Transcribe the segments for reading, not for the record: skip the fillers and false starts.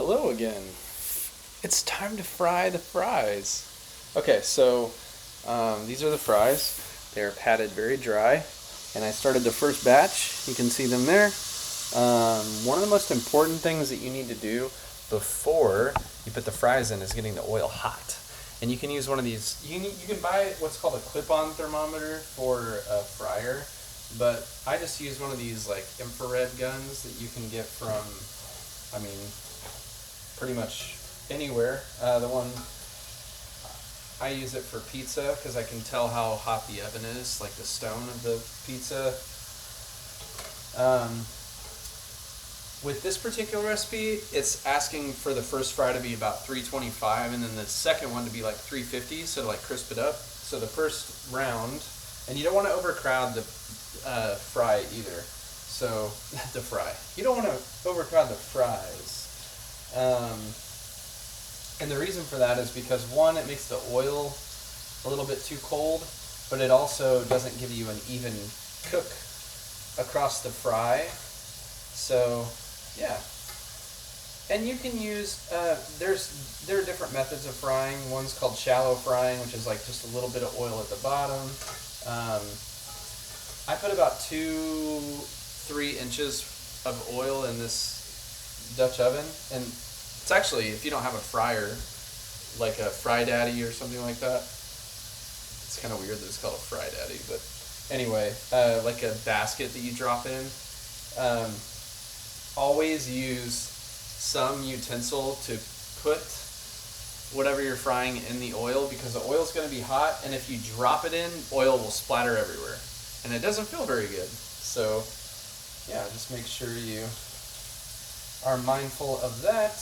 Hello again. It's time to fry the fries. Okay, so these are the fries. They're patted very dry, and I started the first batch. You can see them there. One of the most important things that you need to do before you put the fries in is getting the oil hot. And you can use one of these. You can buy what's called a clip-on thermometer for a fryer, but I just use one of these like infrared guns that you can get from, I mean, pretty much anywhere. The one I use it for pizza because I can tell how hot the oven is, like the stone of the pizza. With this particular recipe, it's asking for the first fry to be about 325 and then the second one to be like 350, so to like crisp it up. So the first round, and you don't want to overcrowd the fry either. So the fry, you don't want to overcrowd the fries. And the reason for that is because one, it makes the oil a little bit too cold, but it also doesn't give you an even cook across the fry. So yeah, and you can use there are different methods of frying. One's called shallow frying, which is like just a little bit of oil at the bottom. I put about 2-3 inches of oil in this Dutch oven, and it's actually, if you don't have a fryer, like a Fry Daddy or something like that, it's kind of weird that it's called a Fry Daddy, but anyway, like a basket that you drop in. Always use some utensil to put whatever you're frying in the oil, because the oil's going to be hot, and if you drop it in, oil will splatter everywhere, and it doesn't feel very good. So yeah, just make sure you are mindful of that.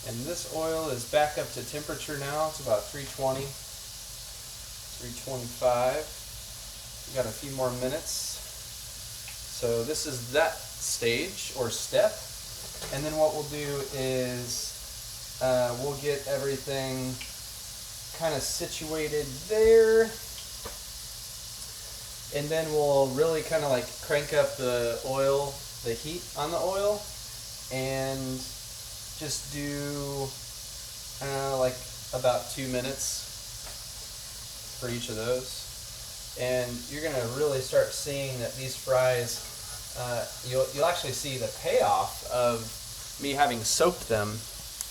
And this oil is back up to temperature now. It's about 320, 325. We got a few more minutes. So this is that stage or step. And then what we'll do is we'll get everything kind of situated there. And then we'll really kind of like crank up the oil, the heat on the oil, and just do like about 2 minutes for each of those. And you're gonna really start seeing that these fries, you'll actually see the payoff of me having soaked them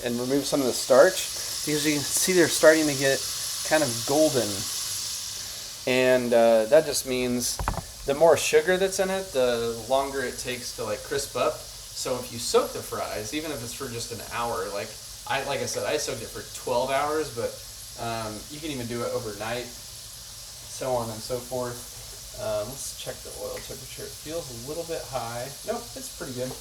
and removed some of the starch, because you can see they're starting to get kind of golden. And that just means the more sugar that's in it, the longer it takes to like crisp up. So if you soak the fries, even if it's for just an hour, like I said, I soaked it for 12 hours, but you can even do it overnight, so on and so forth. Let's check the oil temperature. It feels a little bit high. Nope, it's pretty good.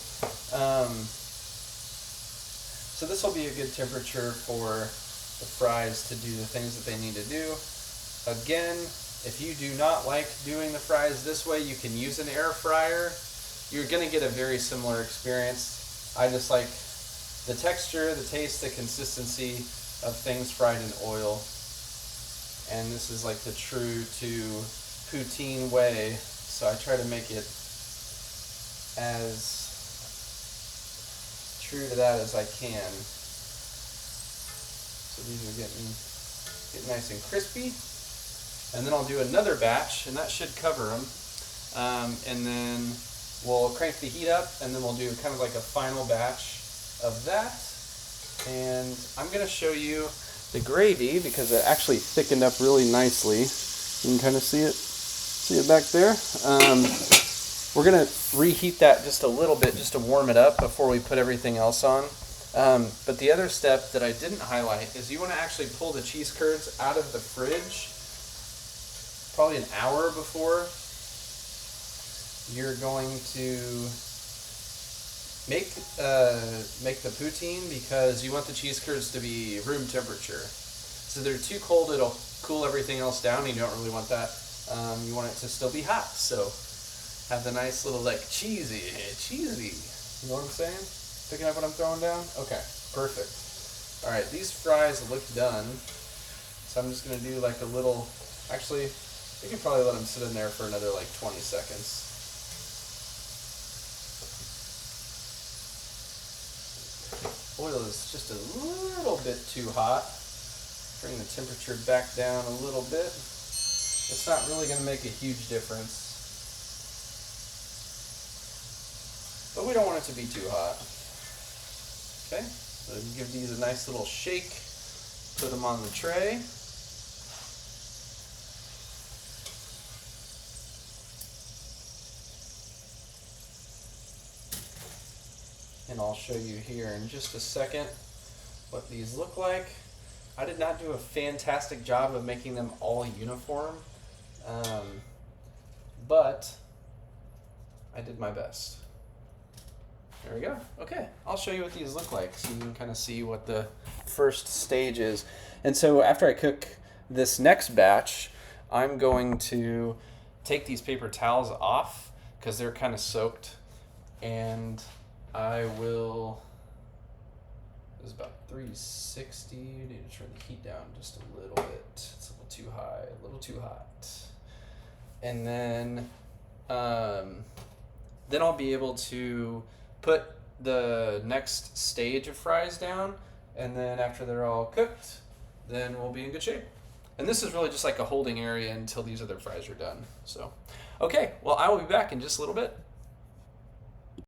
So this will be a good temperature for the fries to do the things that they need to do. Again, if you do not like doing the fries this way, you can use an air fryer. You're going to get a very similar experience. I just like the texture, the taste, the consistency of things fried in oil. And this is like the true to poutine way, so I try to make it as true to that as I can. So these are getting nice and crispy. And then I'll do another batch, and that should cover them. And then we'll crank the heat up, and then we'll do kind of like a final batch of that. And I'm going to show you the gravy because it actually thickened up really nicely. You can kind of see it back there. We're going to reheat that just a little bit just to warm it up before we put everything else on. But the other step that I didn't highlight is you want to actually pull the cheese curds out of the fridge probably an hour before you're going to make the poutine, because you want the cheese curds to be room temperature. So they're too cold, it'll cool everything else down. You don't really want that. You want it to still be hot. So have the nice little like cheesy. You know what I'm saying? Picking up what I'm throwing down? Okay, perfect. All right, these fries look done. So I'm just gonna do like a little, actually, we can probably let them sit in there for another like 20 seconds. oil is just a little bit too hot. Bring the temperature back down a little bit. It's not really going to make a huge difference. But we don't want it to be too hot. Okay, so give these a nice little shake. Put them on the tray. And I'll show you here in just a second what these look like. I did not do a fantastic job of making them all uniform, but I did my best. There we go. Okay, I'll show you what these look like so you can kind of see what the first stage is. And so after I cook this next batch, I'm going to take these paper towels off because they're kind of soaked, and I will, this is about 360, you need to turn the heat down just a little bit. It's a little too high, a little too hot. And then I'll be able to put the next stage of fries down, and then after they're all cooked, then we'll be in good shape. And this is really just like a holding area until these other fries are done. So, okay, well, I will be back in just a little bit.